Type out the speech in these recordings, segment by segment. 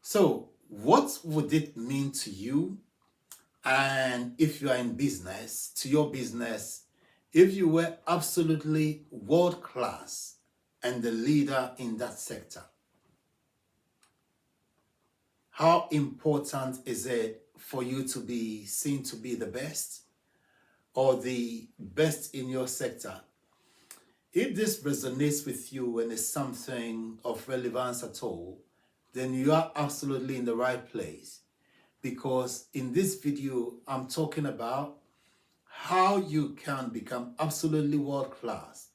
So, what would it mean to you? And if you are in business, to your business, if you were absolutely world class and the leader in that sector, how important is it for you to be seen to be the best or the best in your sector? If this resonates with you and is something of relevance at all, then you are absolutely in the right place. Because in this video, I'm talking about how you can become absolutely world class.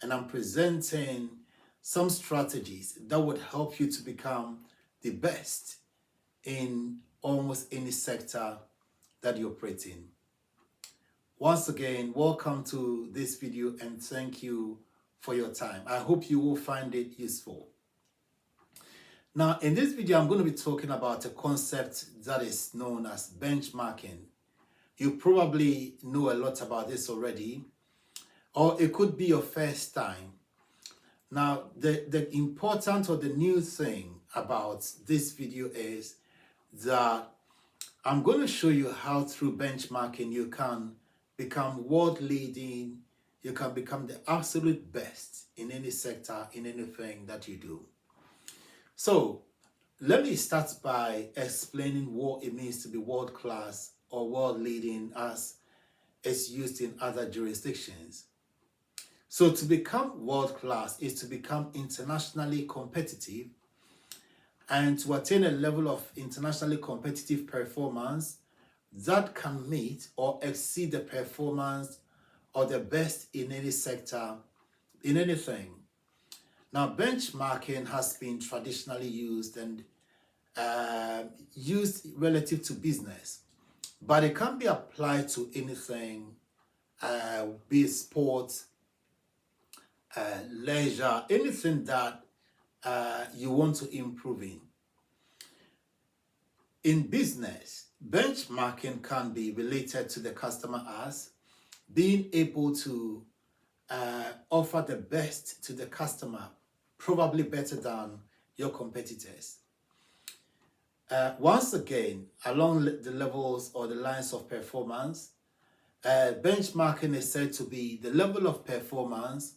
And I'm presenting some strategies that would help you to become the best in almost any sector that you operate in. Once again, welcome to this video and thank you for your time. I hope you will find it useful. Now, in this video, I'm going to be talking about a concept that is known as benchmarking. You probably know a lot about this already, or it could be your first time. Now, the important or the new thing about this video is that I'm going to show you how through benchmarking you can become world leading, you can become the absolute best in any sector, in anything that you do. So let me start by explaining what it means to be world class or world leading as it's used in other jurisdictions. So to become world class is to become internationally competitive and to attain a level of internationally competitive performance that can meet or exceed the performance of the best in any sector, in anything. Now, benchmarking has been traditionally used and used relative to business, but it can be applied to anything, be it sports, leisure, anything that you want to improve in. In business, benchmarking can be related to the customer as being able to offer the best to the customer, probably better than your competitors. Once again, along the levels or the lines of performance, benchmarking is said to be the level of performance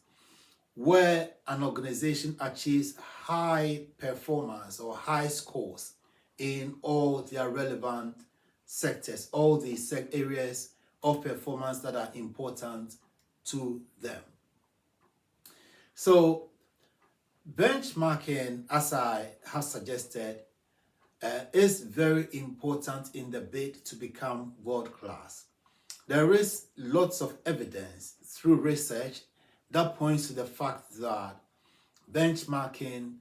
where an organization achieves high performance or high scores in all their relevant sectors, all the areas of performance that are important to them. So benchmarking, as I have suggested, is very important in the bid to become world class. There is lots of evidence through research that points to the fact that benchmarking,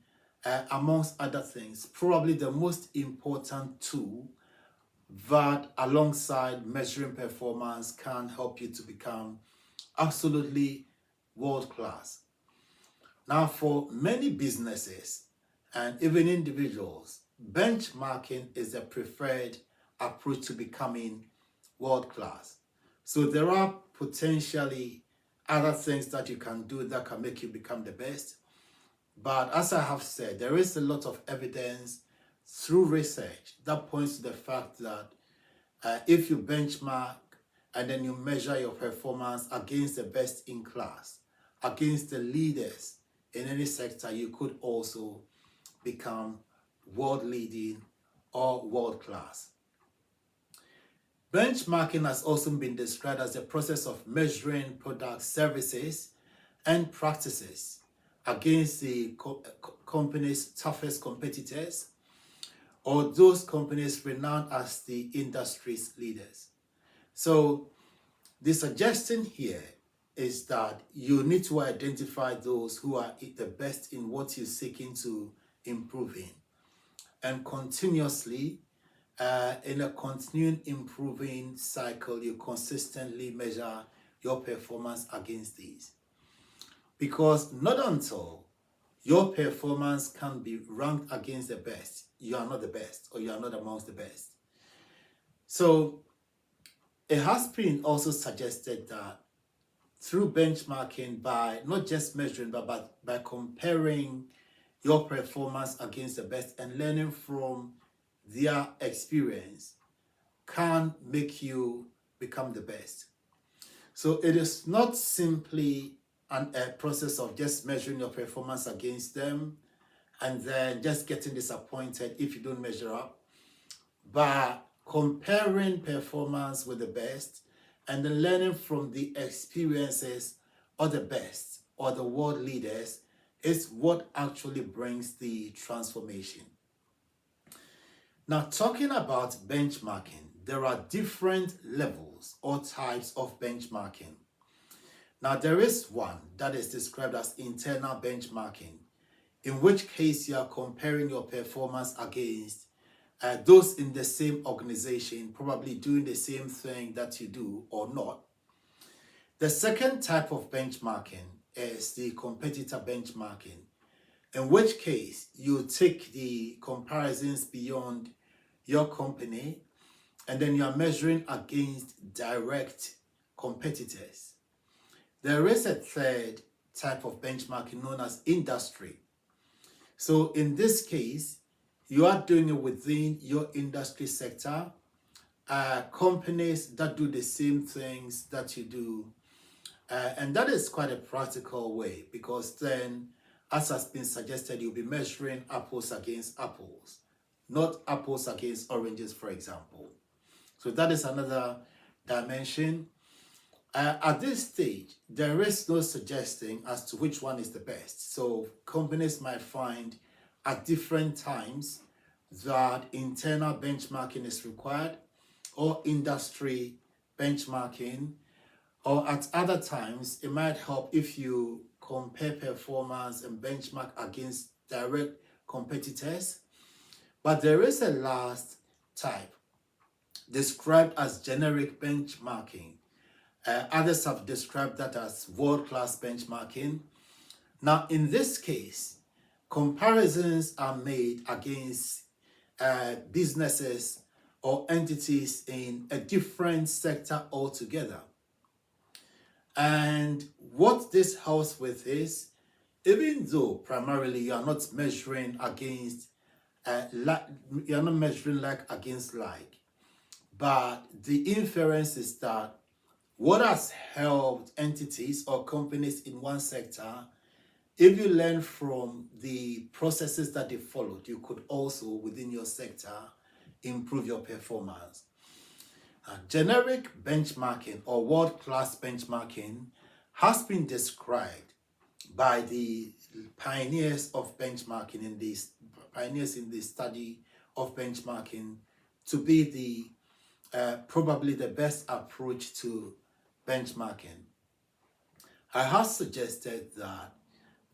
amongst other things, probably the most important tool that alongside measuring performance can help you to become absolutely world class. Now, for many businesses and even individuals, benchmarking is the preferred approach to becoming world class. So there are potentially other things that you can do that can make you become the best. But as I have said, there is a lot of evidence through research that points to the fact that if you benchmark and then you measure your performance against the best in class, against the leaders in any sector, you could also become world leading or world class. Benchmarking has also been described as the process of measuring products, services, and practices against the company's toughest competitors or those companies renowned as the industry's leaders. So the suggestion here is that you need to identify those who are the best in what you're seeking to improve in, and continuously in a continuing improving cycle, you consistently measure your performance against these. Because not until your performance can be ranked against the best, you are not the best or you are not amongst the best. So it has been also suggested that through benchmarking, by not just measuring, but by comparing your performance against the best and learning from their experience can make you become the best. So it is not simply a process of just measuring your performance against them and then just getting disappointed if you don't measure up, but comparing performance with the best and then learning from the experiences of the best or the world leaders is what actually brings the transformation. Now, talking about benchmarking, there are different levels or types of benchmarking. Now, there is one that is described as internal benchmarking, in which case you are comparing your performance against those in the same organization, probably doing the same thing that you do or not. The second type of benchmarking is the competitor benchmarking, in which case you take the comparisons beyond your company and then you are measuring against direct competitors. There is a third type of benchmarking known as industry. So in this case, you are doing it within your industry sector, companies that do the same things that you do. And that is quite a practical way, because then, as has been suggested, you'll be measuring apples against apples, not apples against oranges, for example. So that is another dimension. At this stage, there is no suggesting as to which one is the best. So companies might find at different times that internal benchmarking is required or industry benchmarking, or at other times it might help if you compare performance and benchmark against direct competitors. But there is a last type described as generic benchmarking. Others have described that as world-class benchmarking. Now, in this case, comparisons are made against businesses or entities in a different sector altogether. And what this helps with is, even though primarily you are not measuring against, you are not measuring like against like, but the inference is that what has helped entities or companies in one sector, if you learn from the processes that they followed, you could also, within your sector, improve your performance. Generic benchmarking or world-class benchmarking has been described by the pioneers of benchmarking in the study of benchmarking to be the probably the best approach to benchmarking. I have suggested that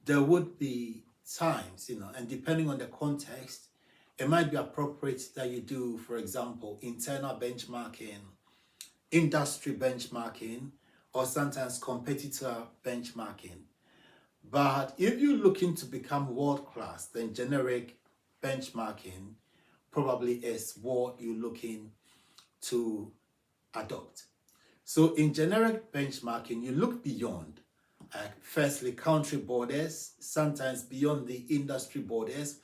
there would be times, and depending on the context, it might be appropriate that you do, for example, internal benchmarking, industry benchmarking, or sometimes competitor benchmarking. But if you're looking to become world-class, then generic benchmarking probably is what you're looking to adopt. So in generic benchmarking, you look beyond, firstly, country borders, sometimes beyond the industry borders,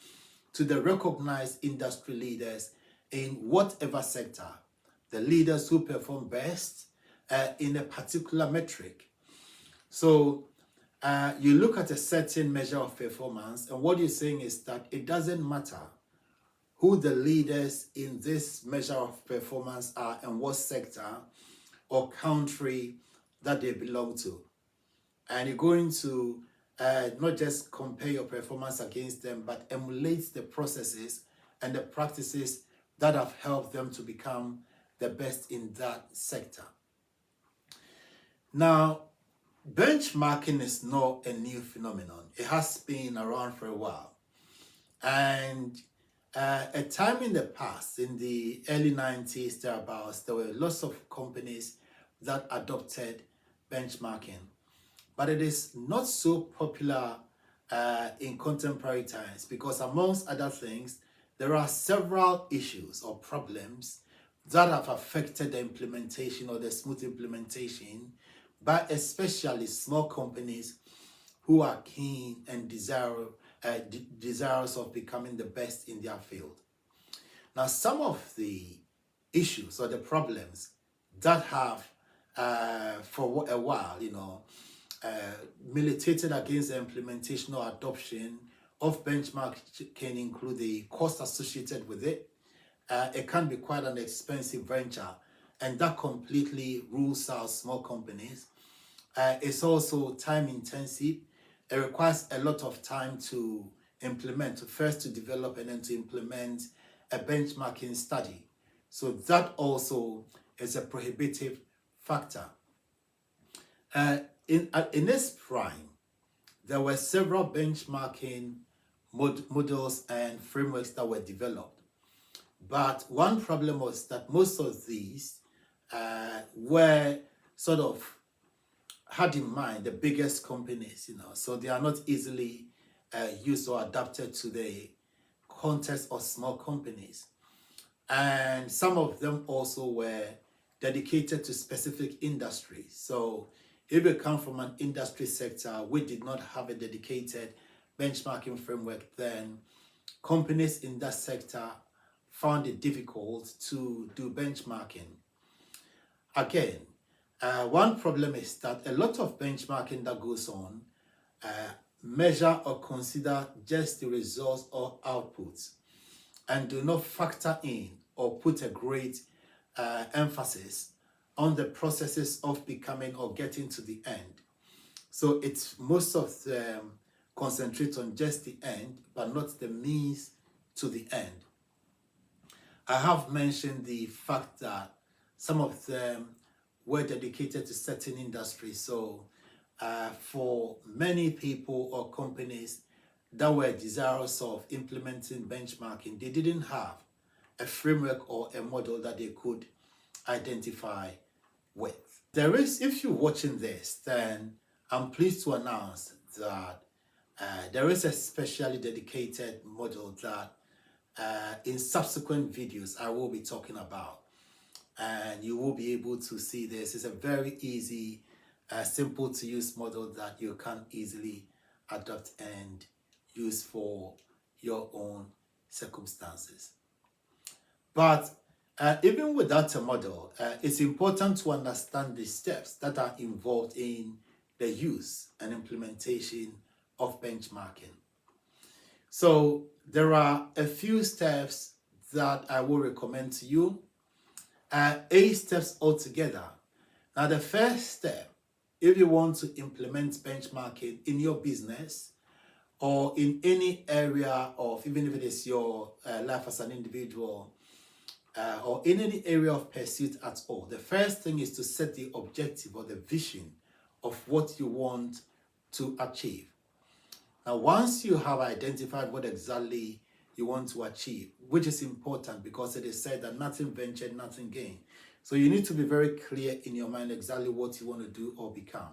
to the recognized industry leaders in whatever sector, the leaders who perform best in a particular metric. So you look at a certain measure of performance, and what you're saying is that it doesn't matter who the leaders in this measure of performance are and what sector or country that they belong to. And you're going to not just compare your performance against them, but emulate the processes and the practices that have helped them to become the best in that sector. Now, benchmarking is not a new phenomenon. It has been around for a while. And a time in the past, in the early 90s, thereabouts, there were lots of companies that adopted benchmarking. But it is not so popular in contemporary times because, amongst other things, there are several issues or problems that have affected the implementation or the smooth implementation by especially small companies who are keen and desire desirous of becoming the best in their field. Now, some of the issues or the problems that have for a while, militated against the implementation or adoption of benchmark can include the cost associated with it. It can be quite an expensive venture, and that completely rules out small companies. It's also time intensive. It requires a lot of time to implement, to develop and then to implement a benchmarking study. So that also is a prohibitive factor. In its prime, there were several benchmarking models and frameworks that were developed. But one problem was that most of these were sort of had in mind the biggest companies, so they are not easily used or adapted to the context of small companies. And some of them also were dedicated to specific industries. So if you come from an industry sector which did not have a dedicated benchmarking framework, then companies in that sector found it difficult to do benchmarking. Again, one problem is that a lot of benchmarking that goes on measure or consider just the results or outputs and do not factor in or put a great emphasis on the processes of becoming or getting to the end. So it's most of them concentrate on just the end, but not the means to the end. I have mentioned the fact that some of them were dedicated to certain industries. So for many people or companies that were desirous of implementing benchmarking, they didn't have a framework or a model that they could identify with. If you're watching this, then I'm pleased to announce that there is a specially dedicated model that in subsequent videos I will be talking about, and you will be able to see this. It's a very easy, simple to use model that you can easily adopt and use for your own circumstances. But even without a model, it's important to understand the steps that are involved in the use and implementation of benchmarking. So there are a few steps that I will recommend to you, 8 steps altogether. Now, the first step, if you want to implement benchmarking in your business or in any area of, even if it is your life as an individual, or in any area of pursuit at all, the first thing is to set the objective or the vision of what you want to achieve. Now, once you have identified what exactly you want to achieve, which is important because it is said that nothing ventured, nothing gained. So you need to be very clear in your mind exactly what you want to do or become.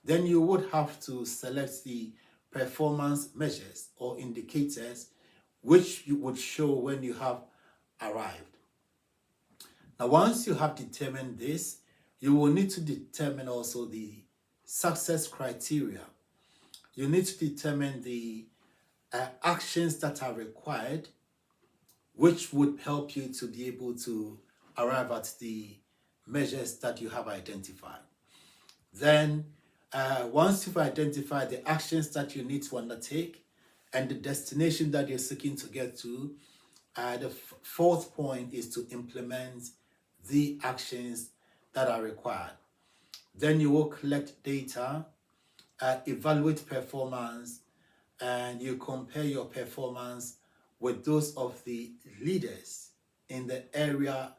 Then you would have to select the performance measures or indicators which you would show when you have arrived. Now, once you have determined this, you will need to determine also the success criteria. You need to determine the actions that are required, which would help you to be able to arrive at the measures that you have identified. Then, once you've identified the actions that you need to undertake and the destination that you're seeking to get to, the fourth point is to implement the actions that are required. Then you will collect data, evaluate performance, and you compare your performance with those of the leaders in the area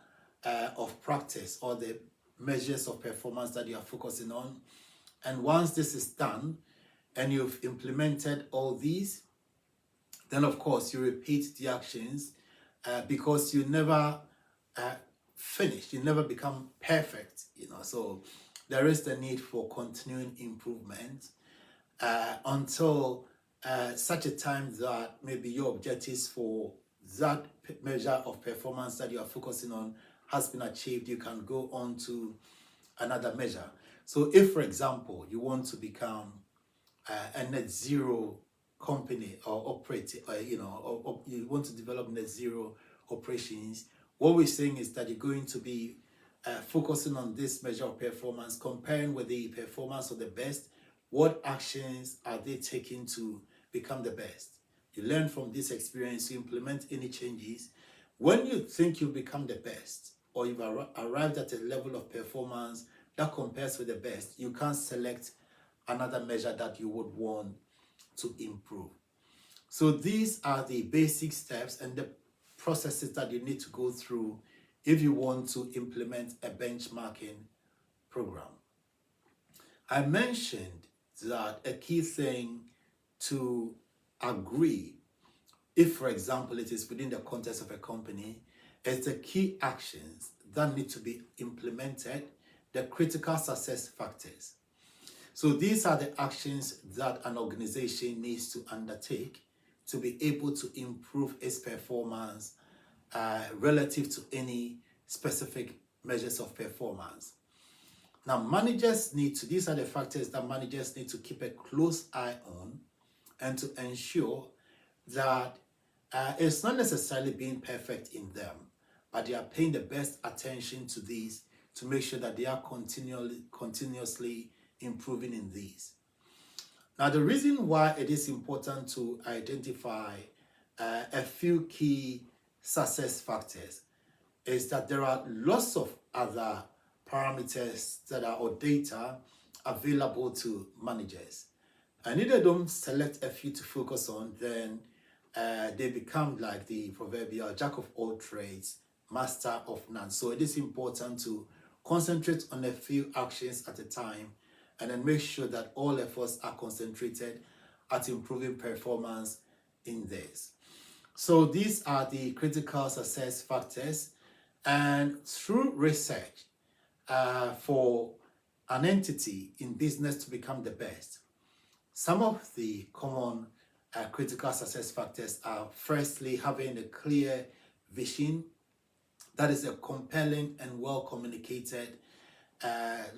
of practice or the measures of performance that you are focusing on. And once this is done and you've implemented all these, then of course you repeat the actions because you never finish, you never become perfect, so there is the need for continuing improvement until such a time that maybe your objectives for that measure of performance that you are focusing on has been achieved. You can go on to another measure. So if, for example, you want to become a net zero company or operate, or you want to develop net zero operations, what we're saying is that you're going to be focusing on this measure of performance, comparing with the performance of the best. What actions are they taking to become the best? You learn from this experience, you implement any changes. When you think you've become the best, or you've arrived at a level of performance that compares with the best, you can select another measure that you would want to improve. So these are the basic steps and the processes that you need to go through if you want to implement a benchmarking program. I mentioned that a key thing to agree, if for example it is within the context of a company, is the key actions that need to be implemented, the critical success factors. So these are the actions that an organization needs to undertake to be able to improve its performance relative to any specific measures of performance. Now, these are the factors that managers need to keep a close eye on and to ensure that it's not necessarily being perfect in them, but they are paying the best attention to these to make sure that they are continuously improving in these. Now, the reason why it is important to identify a few key success factors is that there are lots of other parameters that are or data available to managers. And if they don't select a few to focus on, then they become like the proverbial jack of all trades, master of none. So it is important to concentrate on a few actions at a time and then make sure that all efforts are concentrated at improving performance in this. So these are the critical success factors, and through research for an entity in business to become the best, some of the common critical success factors are firstly having a clear vision, that is a compelling and well communicated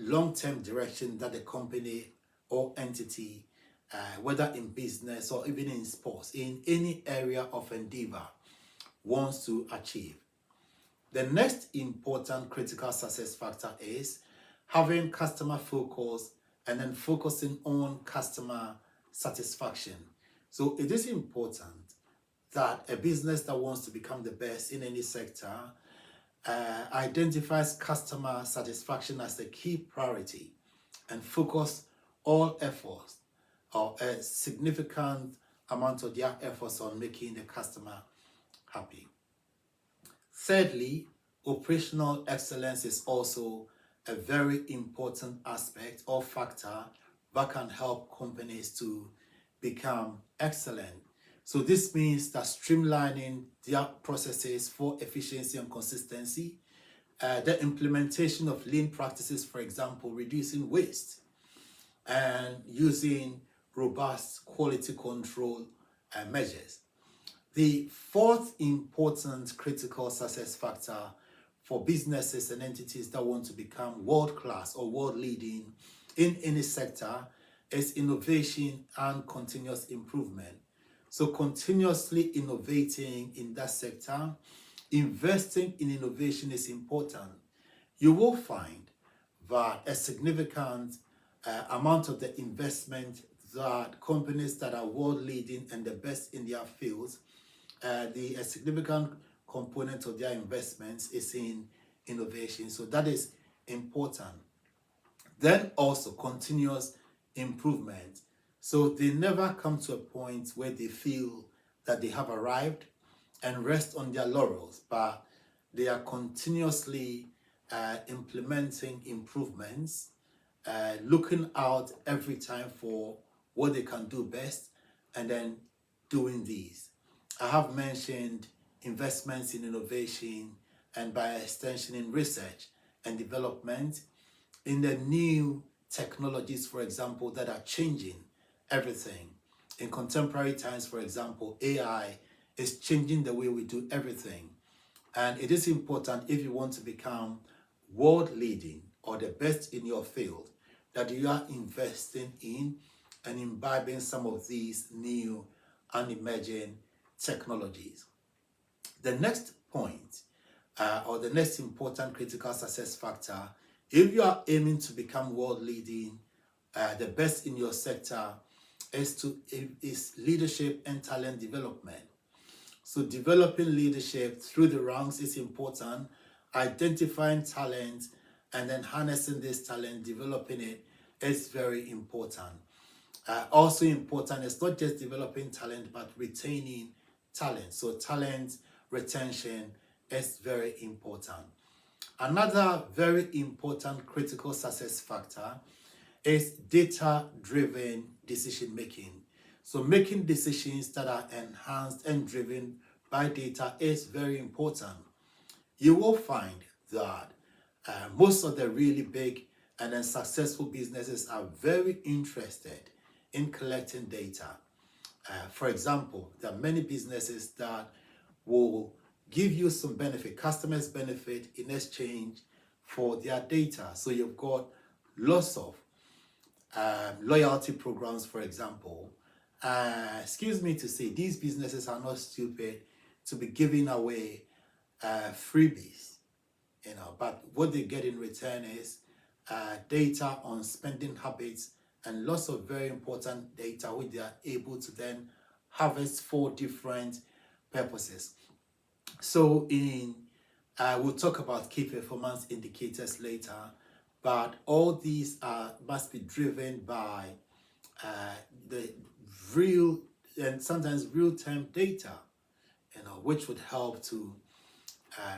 long-term direction that the company or entity, whether in business or even in sports, in any area of endeavor, wants to achieve. The next important critical success factor is having customer focus and then focusing on customer satisfaction. So it is important that a business that wants to become the best in any sector identifies customer satisfaction as the key priority and focus all efforts or a significant amount of their efforts on making the customer happy. Thirdly, operational excellence is also a very important aspect or factor that can help companies to become excellent. So this means that streamlining their processes for efficiency and consistency, the implementation of lean practices, for example, reducing waste, and using robust quality control measures. The fourth important critical success factor for businesses and entities that want to become world-class or world-leading in any sector is innovation and continuous improvement. So continuously innovating in that sector, investing in innovation is important. You will find that a significant amount of the investment that companies that are world-leading and the best in their fields, a significant component of their investments is in innovation. So that is important. Then also continuous improvement. So they never come to a point where they feel that they have arrived and rest on their laurels, but they are continuously implementing improvements, looking out every time for what they can do best, and then doing these. I have mentioned investments in innovation and by extension in research and development in the new technologies, for example, that are changing everything. In contemporary times, for example, AI is changing the way we do everything. And it is important, if you want to become world leading or the best in your field, that you are investing in and imbibing some of these new and emerging technologies. The next point, or the next important critical success factor, if you are aiming to become world leading, the best in your sector, is leadership and talent development. So developing leadership through the ranks is important. Identifying talent and then harnessing this talent, developing it, is very important. Also important is not just developing talent, but retaining talent. So talent retention is very important. Another very important critical success factor is data-driven decision making. So making decisions that are enhanced and driven by data is very important. You will find that most of the really big and then successful businesses are very interested in collecting data. For example, there are many businesses that will give you some benefit, customers benefit in exchange for their data. So you've got lots of loyalty programs, for example. Excuse me to say, these businesses are not stupid to be giving away freebies, but what they get in return is data on spending habits and lots of very important data which they are able to then harvest for different purposes. So we'll talk about key performance indicators later, but all these must be driven by the real and sometimes real-time data, which would help to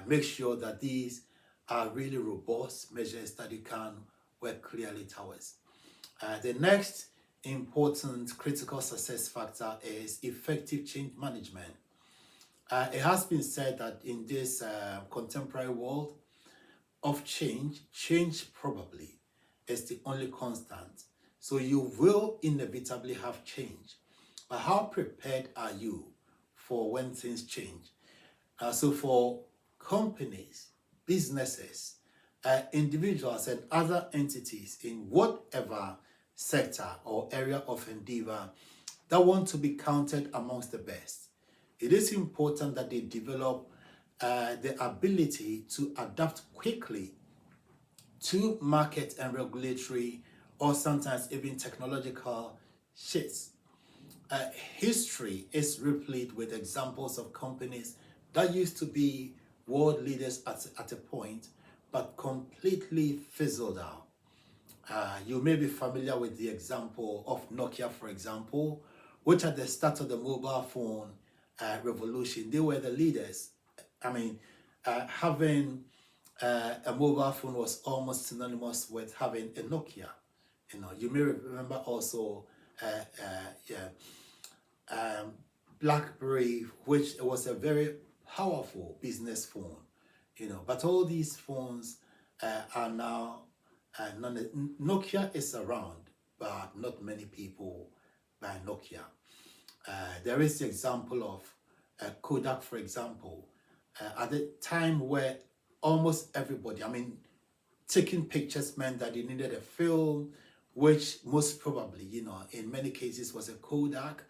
make sure that these are really robust measures that you can work clearly towards. The next important critical success factor is effective change management. It has been said that in this contemporary world of change probably is the only constant. So you will inevitably have change. But how prepared are you for when things change? So for companies, businesses, individuals and other entities in whatever sector or area of endeavor that want to be counted amongst the best, it is important that they develop the ability to adapt quickly to market and regulatory or sometimes even technological shifts. History is replete with examples of companies that used to be world leaders at a point, but completely fizzled out. You may be familiar with the example of Nokia, for example, which at the start of the mobile phone revolution, they were the leaders. Having a mobile phone was almost synonymous with having a Nokia. You may remember also BlackBerry, which was a very powerful business phone. But all these phones are now Nokia is around, but not many people buy Nokia. There is the example of Kodak, for example, at the time where almost everybody, taking pictures meant that you needed a film, which most probably, in many cases was a Kodak,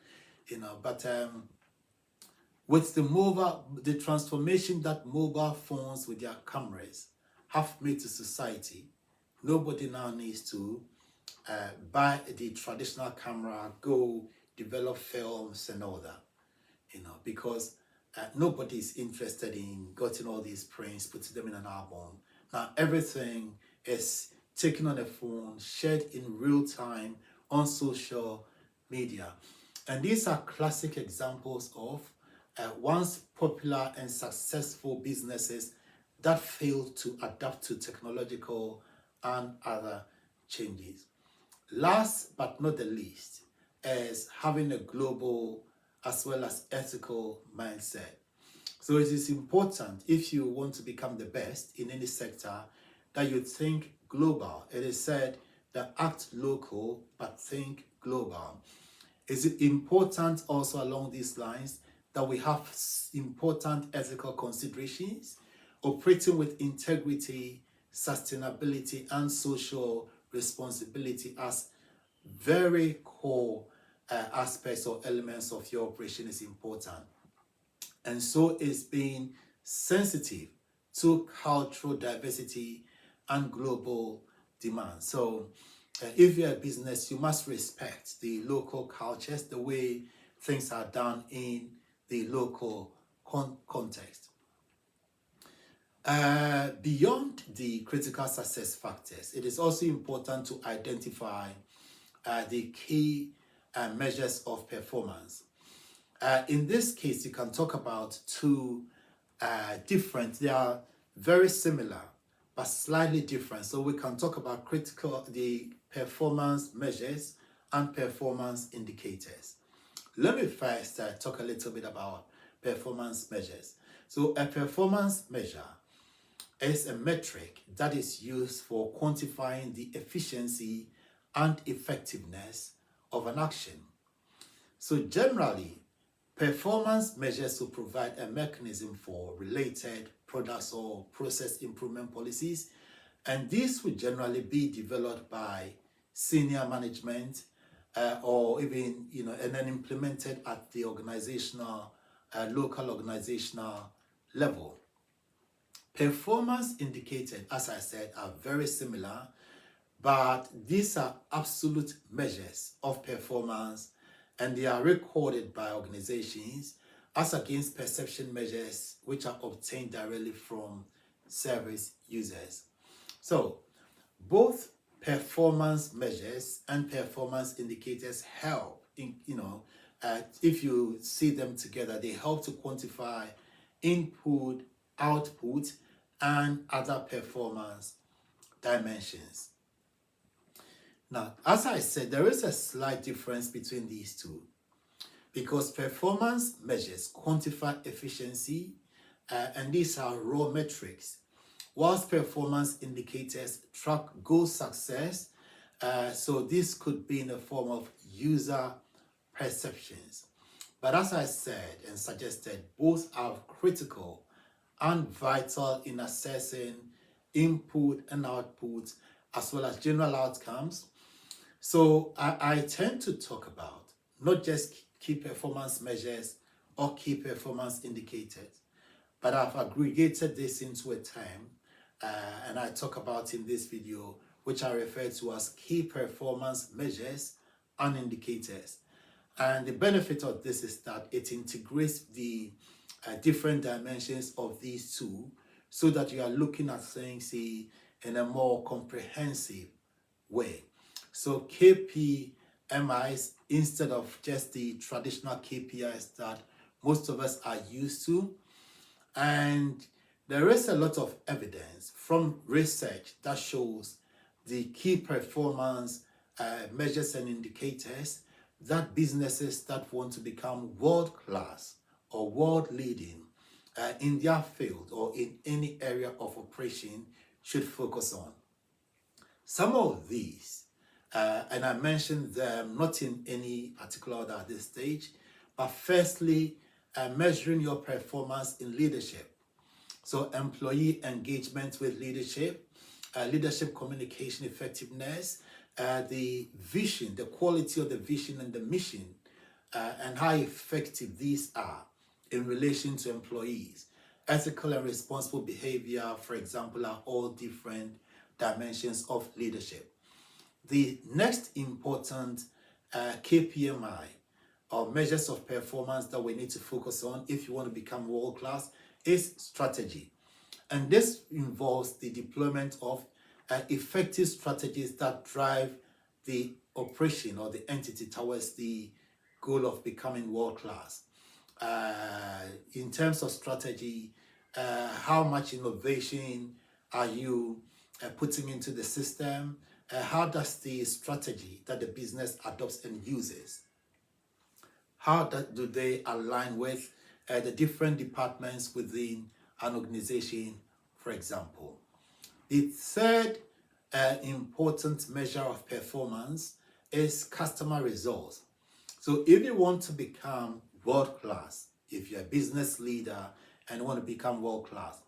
but with the transformation that mobile phones with their cameras have made to society, nobody now needs to buy the traditional camera, go develop films and all that, because nobody is interested in getting all these prints, putting them in an album. Now everything is taken on a phone, shared in real time on social media. And these are classic examples of once popular and successful businesses that failed to adapt to technological and other changes. Last but not the least is having a global as well as ethical mindset. So it is important, if you want to become the best in any sector, that you think global. It is said that act local but think global. Is it important also along these lines that we have important ethical considerations, operating with integrity, sustainability, and social responsibility as very core aspects or elements of your operation is important. And so is being sensitive to cultural diversity and global demand. So if you're a business, you must respect the local cultures, the way things are done in the local context. Beyond the critical success factors, it is also important to identify the key measures of performance. In this case, you can talk about two different, they are very similar, but slightly different. So we can talk about the performance measures and performance indicators. Let me first talk a little bit about performance measures. So a performance measure is a metric that is used for quantifying the efficiency and effectiveness of an action. So generally, performance measures will provide a mechanism for related products or process improvement policies, and these will generally be developed by senior management or even, and then implemented at the organizational, local organizational level. Performance indicators, as I said, are very similar, but these are absolute measures of performance, and they are recorded by organizations as against perception measures which are obtained directly from service users. So both performance measures and performance indicators help if you see them together, they help to quantify input, output, and other performance dimensions. Now, as I said, there is a slight difference between these two because performance measures quantify efficiency, and these are raw metrics, whilst performance indicators track goal success. So this could be in the form of user perceptions. But as I said and suggested, both are critical and vital in assessing input and output as well as general outcomes. So I tend to talk about not just key performance measures or key performance indicators, but I've aggregated this into a term and I talk about in this video, which I refer to as key performance measures and indicators. And the benefit of this is that it integrates the different dimensions of these two so that you are looking at things in a more comprehensive way. So KPMIs, instead of just the traditional KPIs that most of us are used to, and there is a lot of evidence from research that shows the key performance measures and indicators that businesses that want to become world-class or world-leading in their field or in any area of operation should focus on. Some of these, and I mentioned them not in any particular order at this stage, but firstly, measuring your performance in leadership. So employee engagement with leadership, leadership communication effectiveness, the vision, the quality of the vision and the mission, and how effective these are in relation to employees. Ethical and responsible behavior, for example, are all different dimensions of leadership. The next important KPMI or measures of performance that we need to focus on if you want to become world-class is strategy. And this involves the deployment of effective strategies that drive the operation or the entity towards the goal of becoming world-class. In terms of strategy, how much innovation are you putting into the system? How does the strategy that the business adopts and uses, how do they align with the different departments within an organization, for example? The third important measure of performance is customer results. So if you want to become world-class, if you're a business leader and want to become world-class,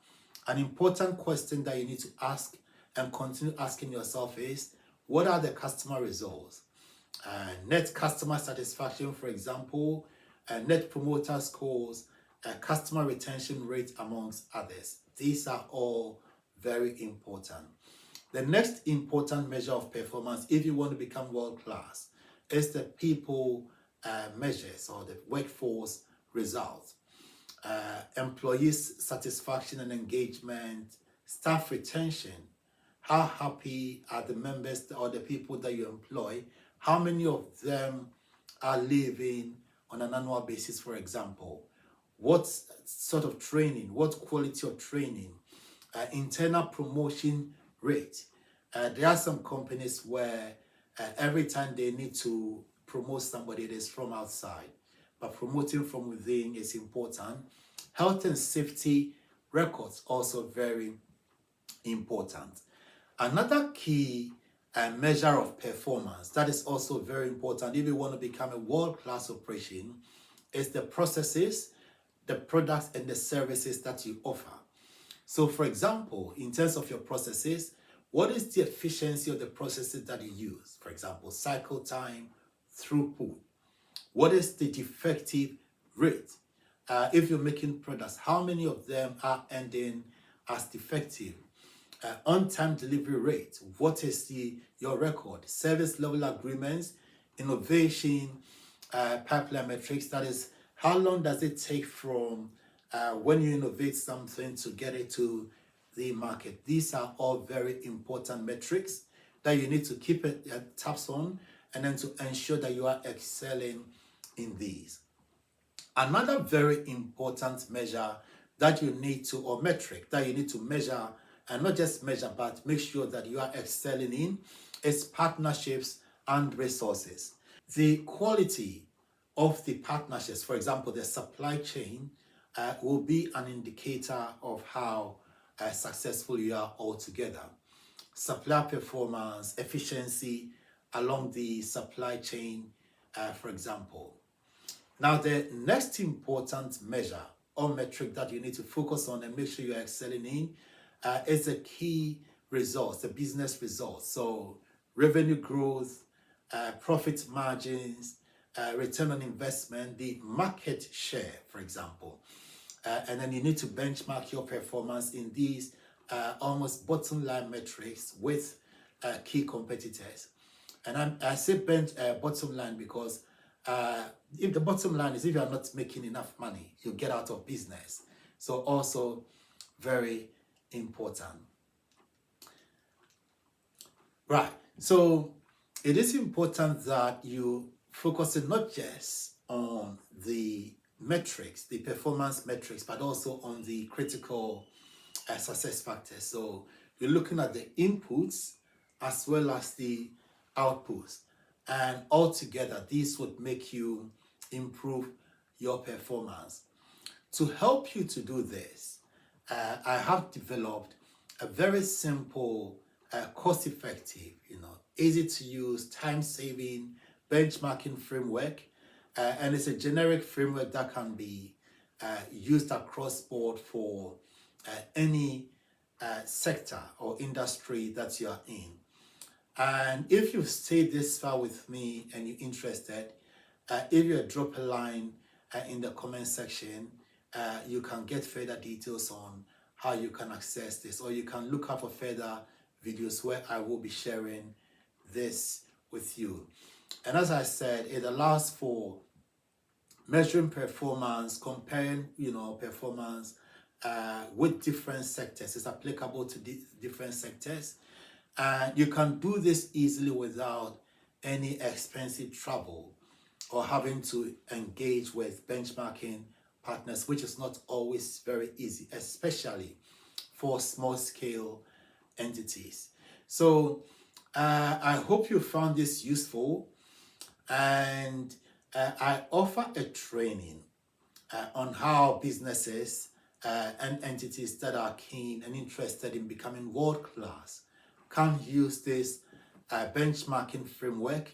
an important question that you need to ask and continue asking yourself is, what are the customer results? net customer satisfaction, for example, net promoter scores, customer retention rate, amongst others. These are all very important. The next important measure of performance, if you want to become world class, is the people measures or the workforce results. Employees' satisfaction and engagement, staff retention, how happy are the members or the people that you employ, how many of them are leaving on an annual basis, for example, what sort of training, what quality of training, internal promotion rate. There are some companies where every time they need to promote somebody, it is from outside, but promoting from within is important. Health and safety records also very important. Another key measure of performance that is also very important if you want to become a world-class operation is the processes, the products, and the services that you offer. So, for example, in terms of your processes, what is the efficiency of the processes that you use? For example, cycle time, throughput. What is the defective rate? If you're making products, how many of them are ending as defective? On-time delivery rate, what is your record? Service level agreements, innovation, pipeline metrics, that is, how long does it take from when you innovate something to get it to the market? These are all very important metrics that you need to keep tabs on, and then to ensure that you are excelling in these. Another very important measure that you need to, or metric that you need to measure, and not just measure, but make sure that you are excelling in, is partnerships and resources. The quality of the partnerships, for example, the supply chain, will be an indicator of how successful you are altogether. Supplier performance, efficiency along the supply chain, for example. Now, the next important measure or metric that you need to focus on and make sure you're excelling in is the key results, the business results. So, revenue growth, profit margins, return on investment, the market share, for example. And then you need to benchmark your performance in these almost bottom line metrics with key competitors. And I say bottom line because if the bottom line is if you are not making enough money, you get out of business. So also very important. Right. So it is important that you focus not just on the metrics, the performance metrics, but also on the critical success factors. So you're looking at the inputs as well as the outputs. And altogether, these would make you improve your performance. To help you to do this, I have developed a very simple, cost-effective, easy to use, time-saving benchmarking framework. And it's a generic framework that can be used across board for any sector or industry that you are in. And if you've stayed this far with me and you're interested, if you drop a line in the comment section, you can get further details on how you can access this, or you can look up for further videos where I will be sharing this with you. And as I said, it allows for measuring performance, comparing, performance with different sectors. It's applicable to different sectors. And you can do this easily without any expensive travel or having to engage with benchmarking partners, which is not always very easy, especially for small scale entities. So I hope you found this useful, and I offer a training on how businesses and entities that are keen and interested in becoming world-class can use this benchmarking framework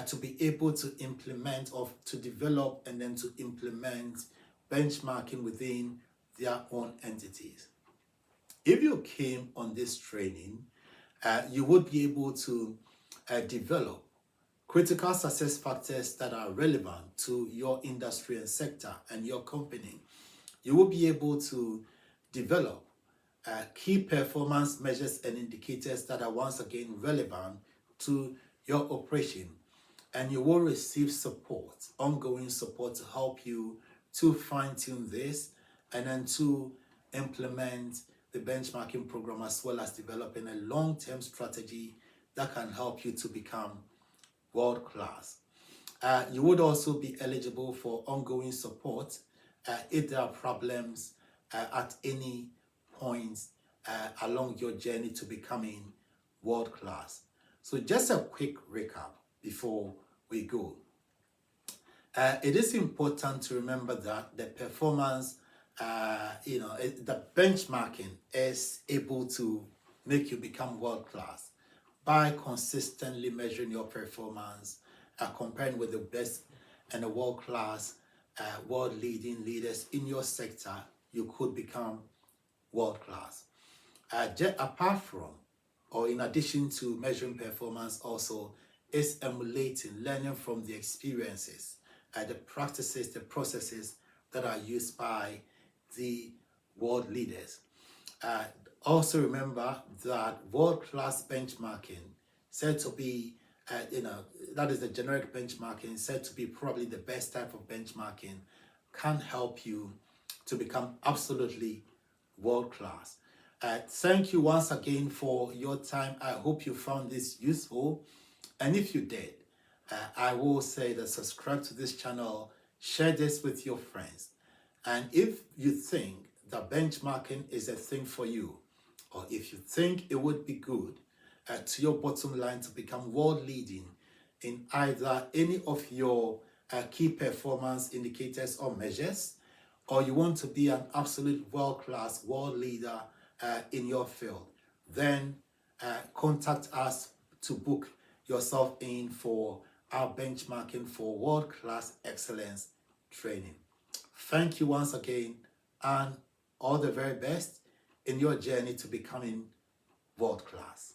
to be able to implement or to develop and then to implement benchmarking within their own entities. If you came on this training, you would be able to develop critical success factors that are relevant to your industry and sector and your company. You will be able to develop key performance measures and indicators that are once again relevant to your operation. And you will receive support, ongoing support to help you to fine-tune this and then to implement the benchmarking program, as well as developing a long-term strategy that can help you to become world-class. You would also be eligible for ongoing support if there are problems at any point along your journey to becoming world-class. So just a quick recap before we go. It is important to remember that the performance, the benchmarking is able to make you become world-class by consistently measuring your performance, comparing with the best and the world-class, world-leading leaders in your sector. You could become world-class. Apart from, or in addition to measuring performance, also is emulating, learning from the experiences, the practices, the processes that are used by the world leaders. Also remember that world-class benchmarking, said to be, that is the generic benchmarking, said to be probably the best type of benchmarking, can help you to become absolutely world-class. Thank you once again for your time. I hope you found this useful. And if you did, I will say that subscribe to this channel, share this with your friends. And if you think that benchmarking is a thing for you, or if you think it would be good to your bottom line to become world leading in either any of your key performance indicators or measures, or you want to be an absolute world-class world leader in your field, then contact us to book yourself in for our benchmarking for world-class excellence training. Thank you once again, and all the very best in your journey to becoming world-class.